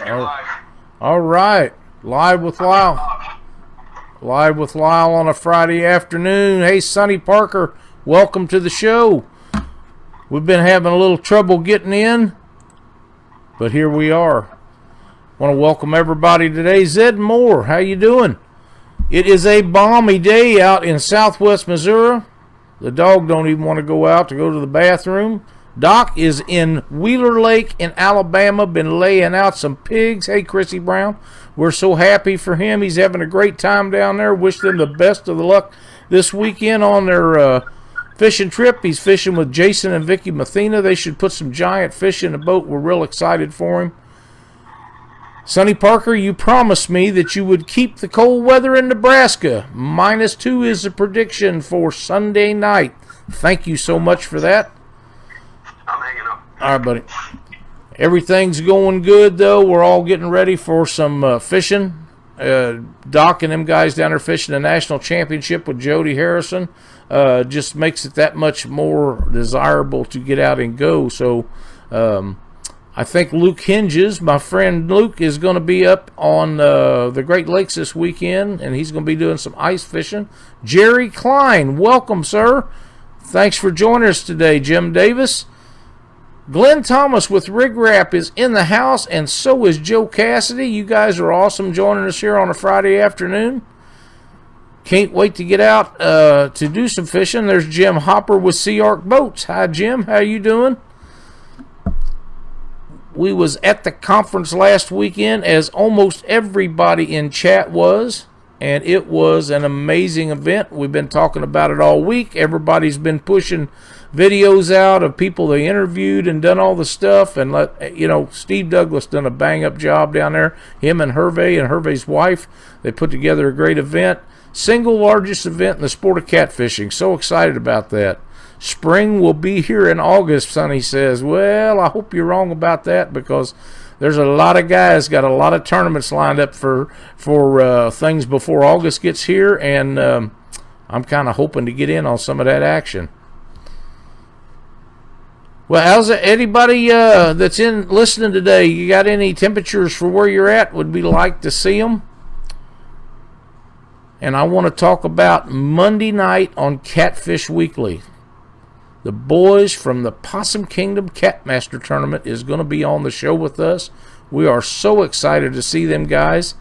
All right. Live with Lyle. Live with Lyle on a Friday afternoon. Hey, Sonny Parker, welcome to the show. We've been having a little trouble getting in, but here we are. Want to welcome everybody today. Zed Moore, how you doing? It is a balmy day out in southwest Missouri. The dog don't even want to go out to go to the bathroom. Doc is in Wheeler Lake in Alabama, been laying out some pigs. Hey, Chrissy Brown, we're so happy for him. He's having a great time down there. Wish them the best of the luck this weekend on their fishing trip. He's fishing with Jason and Vicky Mathena. They should put some giant fish in the boat. We're real excited for him. Sonny Parker, you promised me that you would keep the cold weather in Nebraska. -2 is the prediction for Sunday night. Thank you so much for that. I'm hanging up. All right, buddy. Everything's going good, though. We're all getting ready for some fishing. Doc and them guys down there fishing the national championship with Jody Harrison just makes it that much more desirable to get out and go. So I think Luke Hinges, my friend Luke, is going to be up on the Great Lakes this weekend, and he's going to be doing some ice fishing. Jerry Klein, welcome, sir. Thanks for joining us today, Jim Davis. Glenn Thomas with Rig Wrap is in the house, and so is Joe Cassidy. You guys are awesome joining us here on a Friday afternoon. Can't wait to get out to do some fishing. There's Jim Hopper with Sea Arc Boats. Hi, Jim. How you doing? We was at the conference last weekend, as almost everybody in chat was, and it was an amazing event. We've been talking about it all week. Everybody's been pushing videos out of people they interviewed and done all the stuff, and Steve Douglas done a bang-up job down there. Him and Hervey's wife, they put together a great event. Single largest event in the sport of catfishing. So excited about that. Spring will be here in August, Sonny says. Well, I hope you're wrong about that, because there's a lot of guys got a lot of tournaments lined up for things before August gets here, and I'm kind of hoping to get in on some of that action. Well, how's it? Anybody that's in listening today, you got any temperatures for where you're at? Would we like to see them? And I want to talk about Monday night on Catfish Weekly. The boys from the Possum Kingdom Catmaster Tournament is going to be on the show with us. We are so excited to see them guys.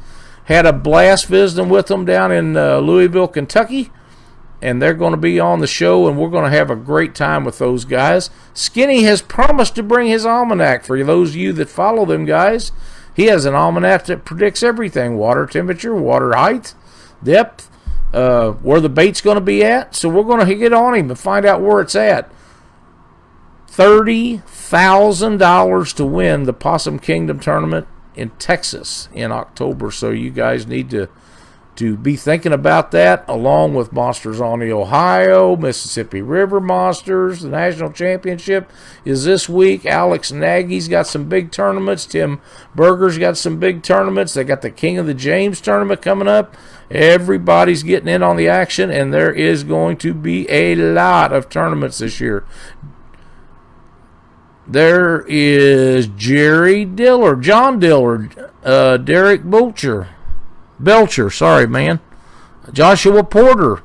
Had a blast visiting with them down in Louisville, Kentucky. And they're going to be on the show, and we're going to have a great time with those guys. Skinny has promised to bring his almanac for those of you that follow them guys. He has an almanac that predicts everything: water temperature, water height, depth, where the bait's going to be at. So we're going to get on him and find out where it's at. $30,000 to win the Possum Kingdom tournament in Texas in October. So you guys need to be thinking about that, along with Monsters on the Ohio, Mississippi River Monsters. The national championship is this week. Alex Nagy's got some big tournaments. Tim Berger's got some big tournaments. They got the King of the James tournament coming up. Everybody's getting in on the action, and there is going to be a lot of tournaments this year. There is Jerry Dillard, John Dillard, Derek Belcher, sorry, man. Joshua Porter,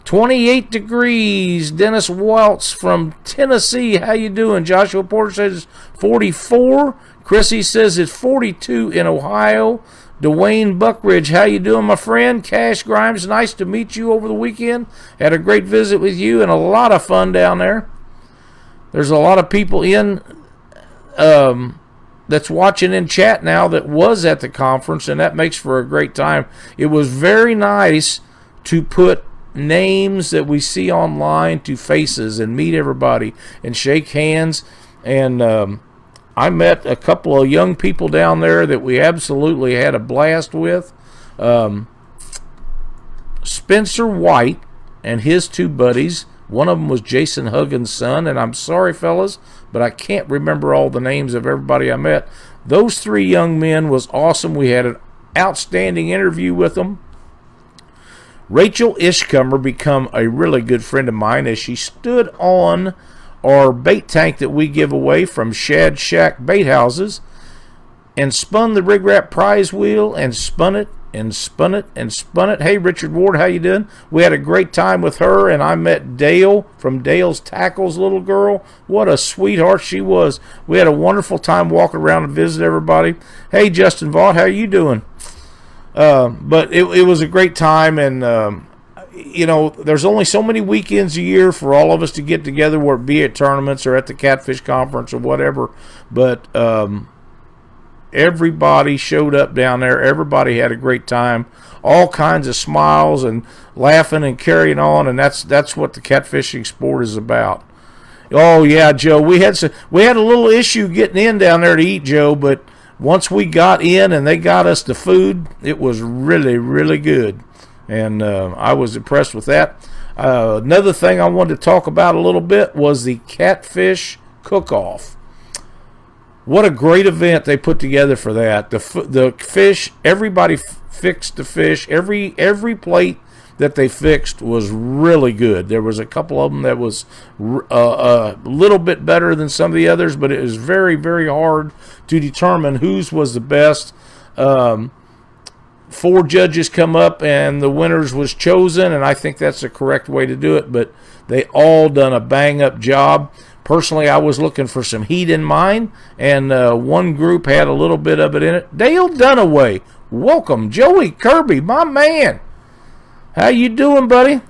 28 degrees. Dennis Waltz from Tennessee. How you doing? Joshua Porter says 44. Chrissy says it's 42 in Ohio. Dwayne Buckridge, how you doing, my friend? Cash Grimes, nice to meet you over the weekend. Had a great visit with you and a lot of fun down there. There's a lot of people in that's watching in chat now that was at the conference, and that makes for a great time. It was very nice to put names that we see online to faces and meet everybody and shake hands. And I met a couple of young people down there that we absolutely had a blast with. Spencer White and his two buddies. One of them was Jason Huggins' son, and I'm sorry, fellas, but I can't remember all the names of everybody I met. Those three young men was awesome. We had an outstanding interview with them. Rachel Ishcomer become a really good friend of mine as she stood on our bait tank that we give away from Shad Shack Bait Houses. and spun the rig wrap prize wheel and spun it and spun it and spun it. Hey, Richard Ward, how you doing? We had a great time with her, and I met Dale from Dale's Tackles, little girl. What a sweetheart she was. We had a wonderful time walking around and visit everybody. Hey, Justin Vaught, how you doing? But it was a great time, and there's only so many weekends a year for all of us to get together, whether it be at tournaments or at the Catfish Conference or whatever. But everybody showed up down there. Everybody had a great time. All kinds of smiles and laughing and carrying on, and that's what the catfishing sport is about. Oh yeah, Joe, we had a little issue getting in down there to eat, Joe, but once we got in and they got us the food, it was really, really good. And I was impressed with that. Another thing I wanted to talk about a little bit was the Catfish Cook-Off. What a great event they put together for that. The fish, everybody fixed the fish. Every plate that they fixed was really good. There was a couple of them that was a little bit better than some of the others, but it was very, very hard to determine whose was the best. 4 judges come up, and the winners was chosen, and I think that's the correct way to do it, but they all done a bang-up job. Personally, I was looking for some heat in mine, and one group had a little bit of it in it. Dale Dunaway, welcome. Joey Kirby, my man. How you doing, buddy?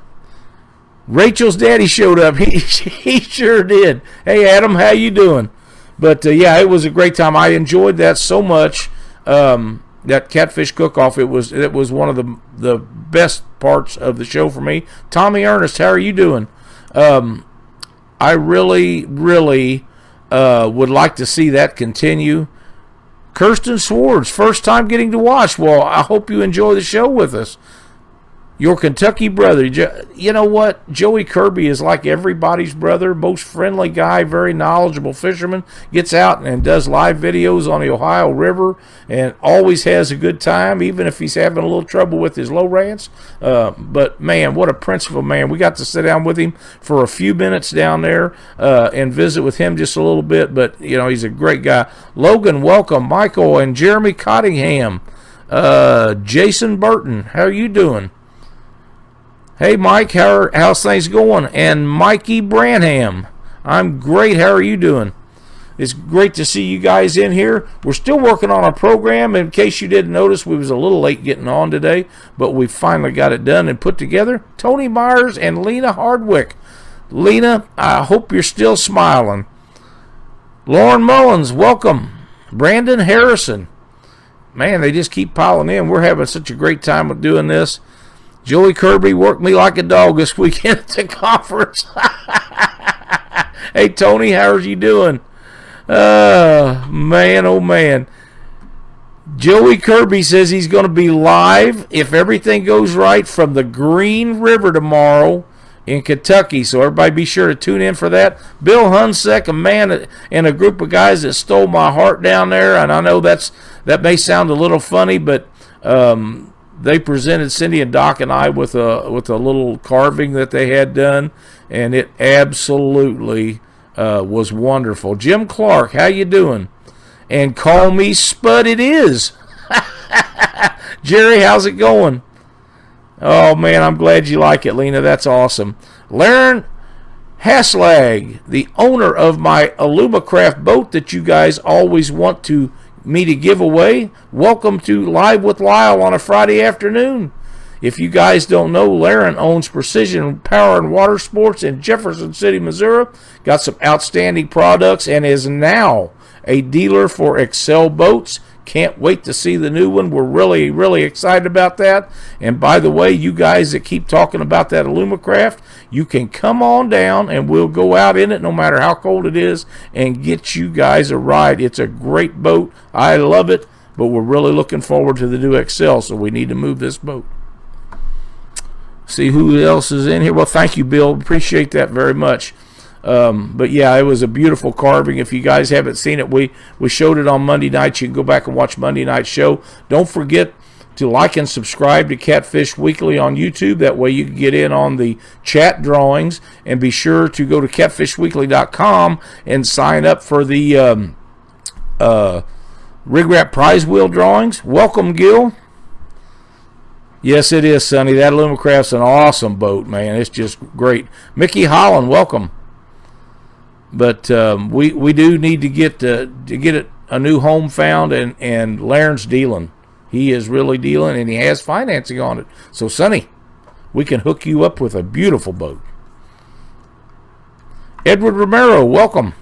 Rachel's daddy showed up. He sure did. Hey, Adam, how you doing? But, yeah, it was a great time. I enjoyed that so much, that Catfish Cook-Off. It was one of the best parts of the show for me. Tommy Ernest, how are you doing? I really, really would like to see that continue. Kirsten Swords, first time getting to watch. Well, I hope you enjoy the show with us. Your Kentucky brother. You know what? Joey Kirby is like everybody's brother. Most friendly guy, very knowledgeable fisherman. Gets out and does live videos on the Ohio River and always has a good time, even if he's having a little trouble with his low rants. But, man, what a principal man. We got to sit down with him for a few minutes down there and visit with him just a little bit. But, he's a great guy. Logan, welcome. Michael and Jeremy Cottingham. Jason Burton, how are you doing? Hey, Mike, how's things going? And Mikey Branham, I'm great. How are you doing? It's great to see you guys in here. We're still working on our program. In case you didn't notice, we was a little late getting on today, but we finally got it done and put together. Tony Myers and Lena Hardwick. Lena, I hope you're still smiling. Lauren Mullins, welcome. Brandon Harrison. Man, they just keep piling in. We're having such a great time with doing this. Joey Kirby worked me like a dog this weekend at the conference. Hey, Tony, how are you doing? Man, oh, man. Joey Kirby says he's going to be live, if everything goes right, from the Green River tomorrow in Kentucky. So everybody be sure to tune in for that. Bill Hunsek, a man and a group of guys that stole my heart down there. And I know that may sound a little funny, but they presented Cindy and Doc and I with a little carving that they had done, and it absolutely was wonderful. Jim Clark, how you doing? And call me Spud it is. Jerry, how's it going? Oh, man, I'm glad you like it, Lena. That's awesome. Laren Haslag, the owner of my Alumacraft boat that you guys always want me to give away. Welcome to Live with Lyle on a Friday afternoon. If you guys don't know, Laren owns Precision Power and Water Sports in Jefferson City, Missouri. Got some outstanding products and is now a dealer for Excel Boats. Can't wait to see the new one. We're really, really excited about that. And by the way, you guys that keep talking about that Alumacraft, you can come on down and we'll go out in it no matter how cold it is and get you guys a ride. It's a great boat. I love it, but we're really looking forward to the new Excel, so we need to move this boat. See who else is in here. Well, thank you, Bill. Appreciate that very much. But yeah, it was a beautiful carving. If you guys haven't seen it, we showed it on Monday night. You can go back and watch Monday night's show. Don't forget to like and subscribe to Catfish Weekly on YouTube. That way you can get in on the chat drawings. And be sure to go to catfishweekly.com and sign up for the Rig Wrap prize wheel drawings. Welcome, Gil. Yes, it is, Sonny. That Alumacraft's an awesome boat, man. It's just great. Mickey Holland, welcome. But we do need to get it a new home found, and Laren's dealing. He is really dealing, and he has financing on it. So, Sonny, we can hook you up with a beautiful boat. Edward Romero, welcome.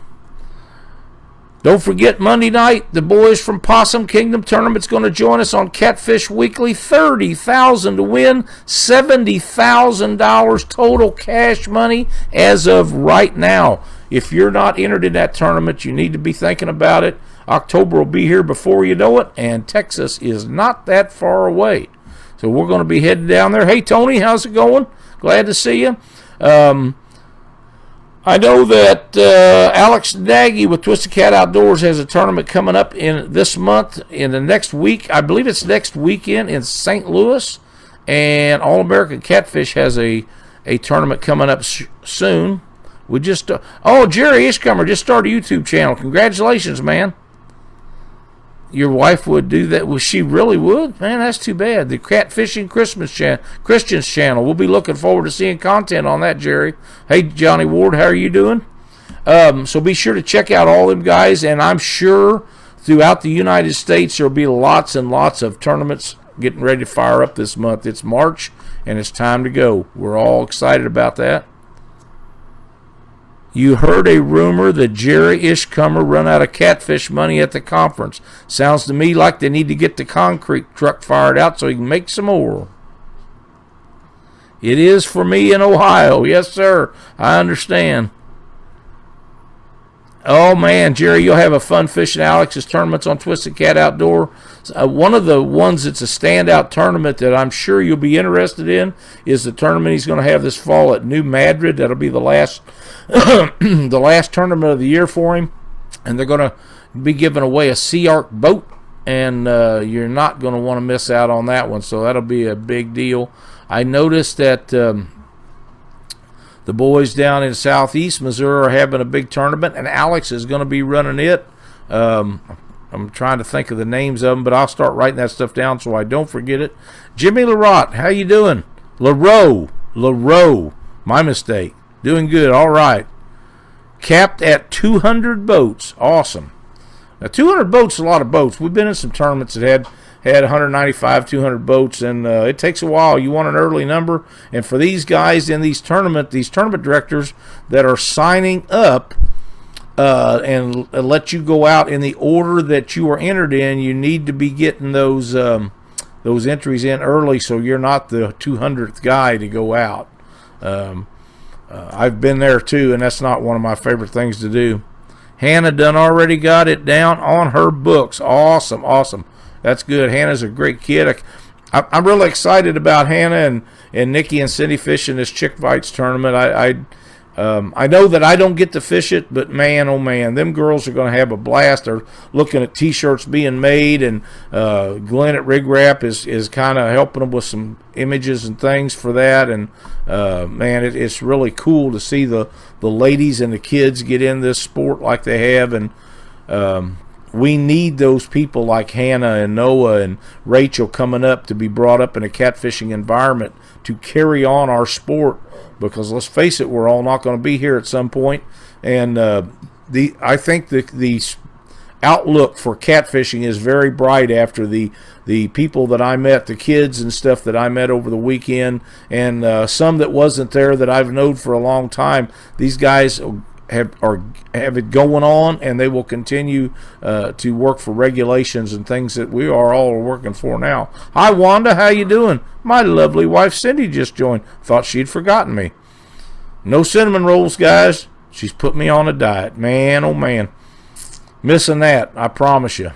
Don't forget Monday night, the boys from Possum Kingdom Tournament's going to join us on Catfish Weekly. $30,000 to win, $70,000 total cash money as of right now. If you're not entered in that tournament, you need to be thinking about it. October will be here before you know it, and Texas is not that far away. So we're going to be heading down there. Hey, Tony, how's it going? Glad to see you. I know that Alex Nagy with Twisted Cat Outdoors has a tournament coming up in this month, in the next week. I believe it's next weekend in St. Louis. And All American Catfish has a tournament coming up soon. We just Jerry Ishcomer just started a YouTube channel. Congratulations, man. Your wife would do that? Well, she really would? Man, that's too bad. The Catfishing Christians channel. We'll be looking forward to seeing content on that, Jerry. Hey, Johnny Ward, how are you doing? So be sure to check out all them guys, and I'm sure throughout the United States there will be lots and lots of tournaments getting ready to fire up this month. It's March, and it's time to go. We're all excited about that. You heard a rumor that Jerry Ishcomer run out of catfish money at the conference. Sounds to me like they need to get the concrete truck fired out so he can make some more. It is for me in Ohio. Yes, sir. I understand. Oh, man, Jerry, you'll have a fun fishing Alex's tournaments on Twisted Cat Outdoor. One of the ones that's a standout tournament that I'm sure you'll be interested in is the tournament he's going to have this fall at New Madrid. That'll be the last the last tournament of the year for him. And they're going to be giving away a Sea Arc boat, and you're not going to want to miss out on that one. So that'll be a big deal. I noticed that the boys down in southeast Missouri are having a big tournament, and Alex is going to be running it. I'm trying to think of the names of them, but I'll start writing that stuff down so I don't forget it. Jimmy Larott, how you doing? LaRoe, my mistake. Doing good, all right. Capped at 200 boats. Awesome. Now, 200 boats is a lot of boats. We've been in some tournaments that had 195, 200 boats, and it takes a while. You want an early number. And for these guys in these tournament directors that are signing up and let you go out in the order that you are entered in, you need to be getting those entries in early so you're not the 200th guy to go out. I've been there too, and that's not one of my favorite things to do. Hannah done already got it down on her books. Awesome. That's good. Hannah's a great kid. I'm really excited about Hannah and Nikki and Cindy fishing this Chick Fights tournament. I know that I don't get to fish it, but man, oh man, them girls are going to have a blast. They're looking at T-shirts being made, and Glenn at Rig Wrap is kind of helping them with some images and things for that. And man, it's really cool to see the ladies and the kids get in this sport like they have. And we need those people like Hannah and Noah and Rachel coming up to be brought up in a catfishing environment to carry on our sport. Because let's face it, we're all not going to be here at some point, and I think the outlook for catfishing is very bright after the people that I met, the kids and stuff that I met over the weekend, and some that wasn't there that I've known for a long time. These guys have it going on, and they will continue to work for regulations and things that we are all working for now. Hi, Wanda, how you doing? My lovely wife Cindy just joined. Thought she'd forgotten me. No cinnamon rolls, guys. She's put me on a diet. Man, oh man. Missing that, I promise you.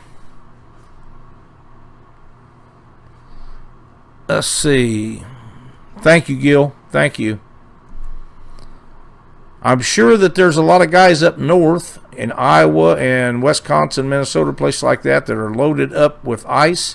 Let's see. Thank you, Gil. Thank you. I'm sure that there's a lot of guys up north in Iowa and Wisconsin, Minnesota, places like that are loaded up with ice.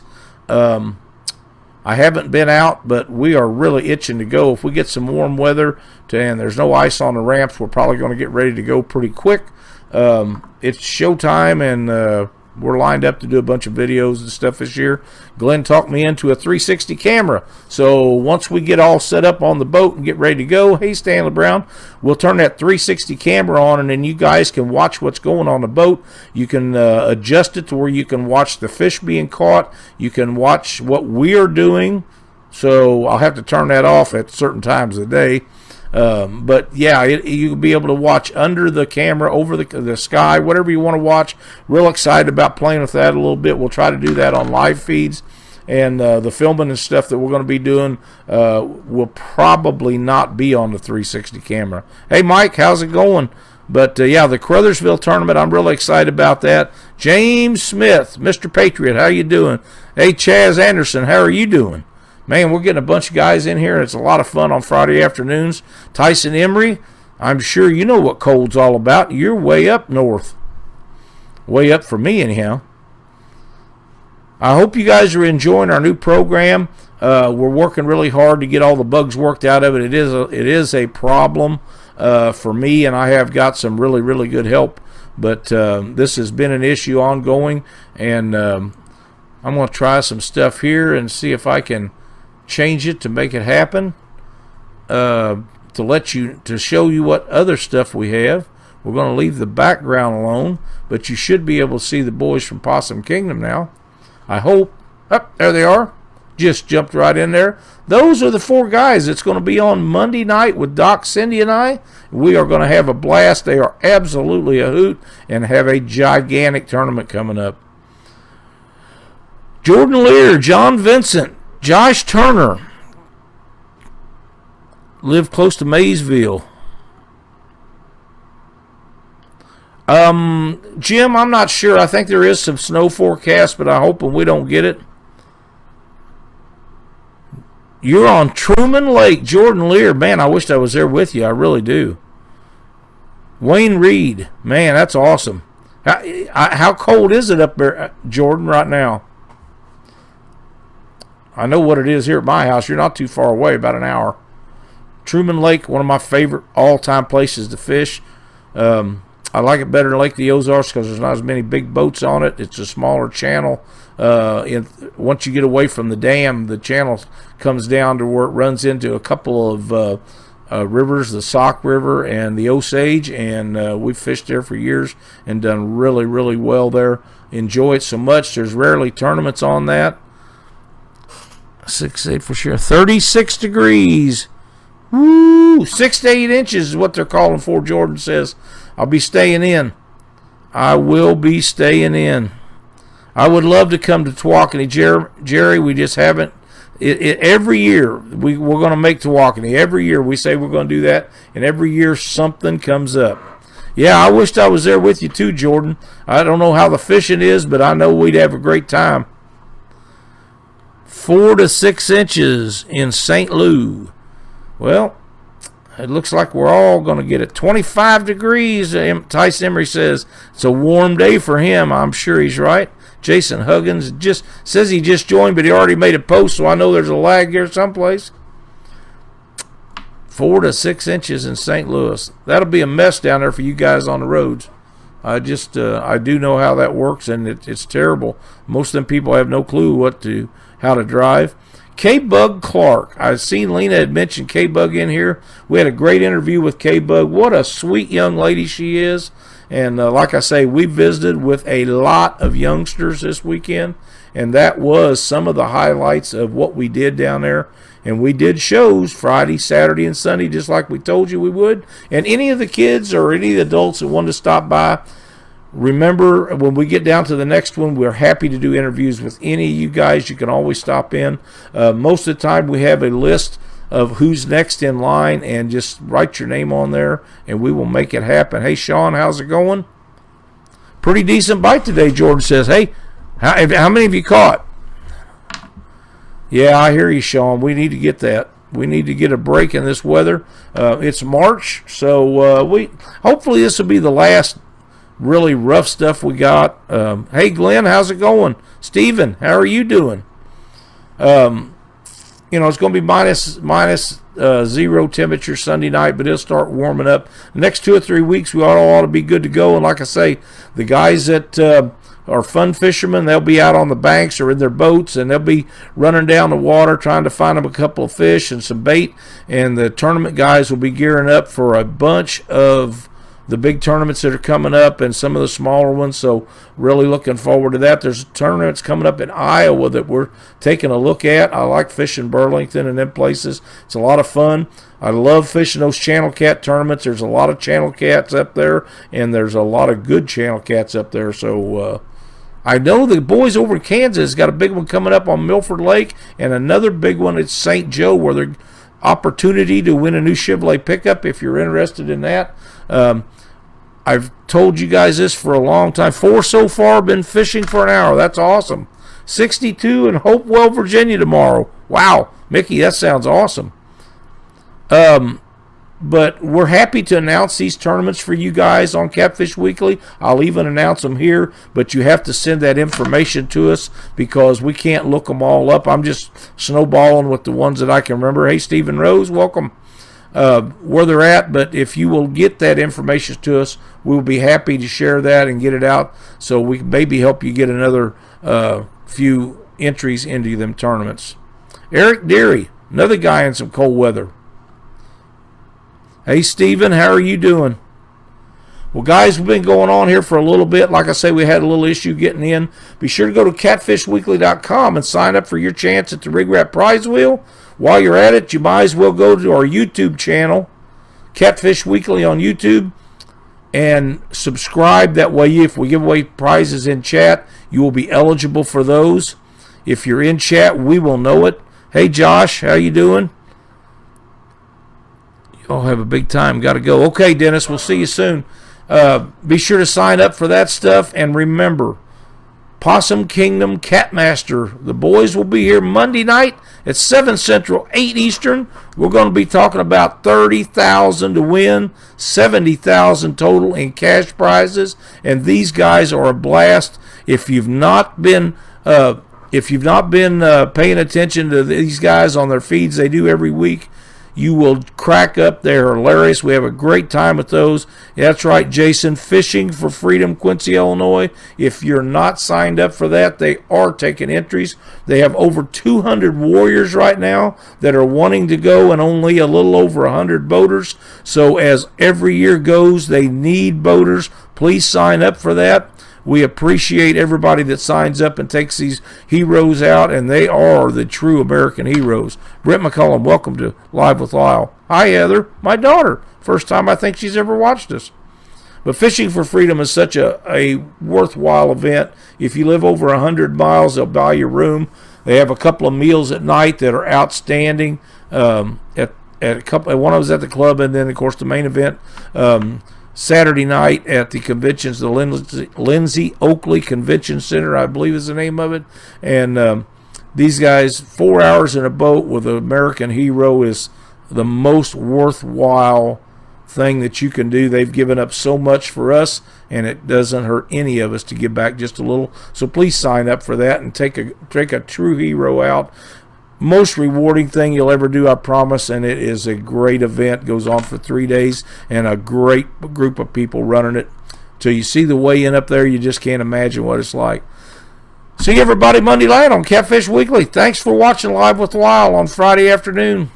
I haven't been out, but we are really itching to go. If we get some warm weather and there's no ice on the ramps, we're probably going to get ready to go pretty quick. It's showtime, and we're lined up to do a bunch of videos and stuff this year. Glenn talked me into a 360 camera. So once we get all set up on the boat and get ready to go, hey, Stanley Brown, we'll turn that 360 camera on, and then you guys can watch what's going on the boat. You can adjust it to where you can watch the fish being caught. You can watch what we're doing. So I'll have to turn that off at certain times of the day. But yeah, you'll be able to watch under the camera, over the sky, whatever you want to watch. Real excited about playing with that a little bit. We'll try to do that on live feeds. And the filming and stuff that we're going to be doing will probably not be on the 360 camera. Hey, Mike, how's it going? But yeah, the Crothersville tournament, I'm really excited about that. James Smith, Mr. Patriot, how you doing? Hey, Chaz Anderson, how are you doing? Man, we're getting a bunch of guys in here, and it's a lot of fun on Friday afternoons. Tyson Emery, I'm sure you know what cold's all about. You're way up north. Way up for me, anyhow. I hope you guys are enjoying our new program. We're working really hard to get all the bugs worked out of it. It is a problem for me, and I have got some really, really good help. But this has been an issue ongoing, and I'm going to try some stuff here and see if I can change it to make it happen, to show you what other stuff we have. We're going to leave the background alone, but you should be able to see the boys from Possum Kingdom now. I hope. Oh, there they are. Just jumped right in there. Those are the 4 guys. It's going to be on Monday night with Doc, Cindy, and I. We are going to have a blast. They are absolutely a hoot and have a gigantic tournament coming up. Jordan Lear, John Vincent, Josh Turner live close to Maysville. Jim, I'm not sure. I think there is some snow forecast, but I'm hoping we don't get it. You're on Truman Lake, Jordan Lear. Man, I wish I was there with you. I really do. Wayne Reed. Man, that's awesome. How cold is it up there, Jordan, right now? I know what it is here at my house. You're not too far away, about an hour. Truman Lake, one of my favorite all-time places to fish. I like it better than Lake the Ozarks because there's not as many big boats on it. It's a smaller channel. Once you get away from the dam, the channel comes down to where it runs into a couple of rivers, the Sauk River and the Osage, and we've fished there for years and done really, really well there. Enjoy it so much. There's rarely tournaments on that. 6-8 for sure. 36 degrees. Woo! 6 to 8 inches is what they're calling for, Jordan says. I'll be staying in. I will be staying in. I would love to come to Tawakoni. Jerry, we just haven't. Every year, we're going to make Tawakoni. Every year we say we're going to do that, and every year something comes up. Yeah, I wished I was there with you too, Jordan. I don't know how the fishing is, but I know we'd have a great time. 4 to 6 inches in St. Louis. Well, it looks like we're all going to get it. 25 degrees, Tyson Emery says. It's a warm day for him. I'm sure he's right. Jason Huggins just says he just joined, but he already made a post, so I know there's a lag here someplace. 4 to 6 inches in St. Louis. That'll be a mess down there for you guys on the roads. I do know how that works, and it's terrible. Most of them people have no clue how to drive. K-Bug Clark. I've seen Lena had mentioned K-Bug in here. We had a great interview with K-Bug. What a sweet young lady she is. And like I say, we visited with a lot of youngsters this weekend, and that was some of the highlights of what we did down there. And we did shows Friday, Saturday, and Sunday, just like we told you we would. And any of the kids or any of the adults that wanted to stop by, remember, when we get down to the next one, we're happy to do interviews with any of you guys. You can always stop in. Most of the time, we have a list of who's next in line, and just write your name on there, and we will make it happen. Hey, Sean, how's it going? Pretty decent bite today, Jordan says. Hey, how many have you caught? Yeah, I hear you, Sean. We need to get that. We need to get a break in this weather. It's March, so hopefully this will be the last really rough stuff we got. Hey, Glenn, how's it going? Steven, how are you doing? It's going to be minus 0 temperature Sunday night, but it'll start warming up. The next 2 or 3 weeks, we ought to be good to go. And like I say, the guys that are fun fishermen. They'll be out on the banks or in their boats, and they'll be running down the water trying to find them a couple of fish and some bait. And the tournament guys will be gearing up for a bunch of the big tournaments that are coming up and some of the smaller ones. So really looking forward to that. There's tournaments coming up in Iowa that we're taking a look at. I like fishing Burlington and them places. It's a lot of fun. I love fishing those channel cat tournaments. There's a lot of channel cats up there, and there's a lot of good channel cats up there. So I know the boys over in Kansas got a big one coming up on Milford Lake, and another big one at St. Joe, where there's opportunity to win a new Chevrolet pickup if you're interested in that. I've told you guys this for a long time. 4 so far, been fishing for an hour. That's awesome. 62 in Hopewell, Virginia tomorrow. Wow, Mickey, that sounds awesome. But we're happy to announce these tournaments for you guys on Catfish Weekly. I'll even announce them here, but you have to send that information to us because we can't look them all up. I'm just snowballing with the ones that I can remember. Hey, Stephen Rose, welcome. Where they're at, but if you will get that information to us, we'll be happy to share that and get it out so we can maybe help you get another few entries into them tournaments. Eric Deary, another guy in some cold weather. Hey, Stephen, how are you doing? Well, guys, we've been going on here for a little bit. Like I say, we had a little issue getting in. Be sure to go to catfishweekly.com and sign up for your chance at the Rig Wrap Prize Wheel. While you're at it, you might as well go to our YouTube channel, Catfish Weekly on YouTube, and subscribe. That way, if we give away prizes in chat, you will be eligible for those. If you're in chat, we will know it. Hey, Josh, how you doing? Y'all have a big time. Got to go. Okay, Dennis, we'll see you soon. Be sure to sign up for that stuff. And remember, Possum Kingdom Catmaster. The boys will be here Monday night at 7 Central, 8 Eastern. We're going to be talking about $30,000 to win, $70,000 total in cash prizes, and these guys are a blast. If you've not been paying attention to these guys on their feeds they do every week, you will crack up. They're hilarious. We have a great time with those. That's right, Jason. Fishing for Freedom, Quincy, Illinois. If you're not signed up for that, they are taking entries. They have over 200 warriors right now that are wanting to go and only a little over 100 boaters. So as every year goes, they need boaters. Please sign up for that. We appreciate everybody that signs up and takes these heroes out, and they are the true American heroes. Brent McCullum, welcome to Live with Lyle. Hi, Heather, my daughter. First time I think she's ever watched us. But Fishing for Freedom is such a worthwhile event. If you live over 100 miles, they'll buy you room. They have a couple of meals at night that are outstanding. At a couple, one of them was at the club, and then, of course, the main event Saturday night at the conventions, the Lindsay Oakley Convention Center, I believe is the name of it. And these guys, 4 hours in a boat with an American hero is the most worthwhile thing that you can do. They've given up so much for us, and it doesn't hurt any of us to give back just a little. So please sign up for that and take a true hero out. Most rewarding thing you'll ever do, I promise, and it is a great event. Goes on for 3 days, and a great group of people running it. Till you see the weigh-in up there, you just can't imagine what it's like. See everybody Monday night on Catfish Weekly. Thanks for watching Live with Lyle on Friday afternoon.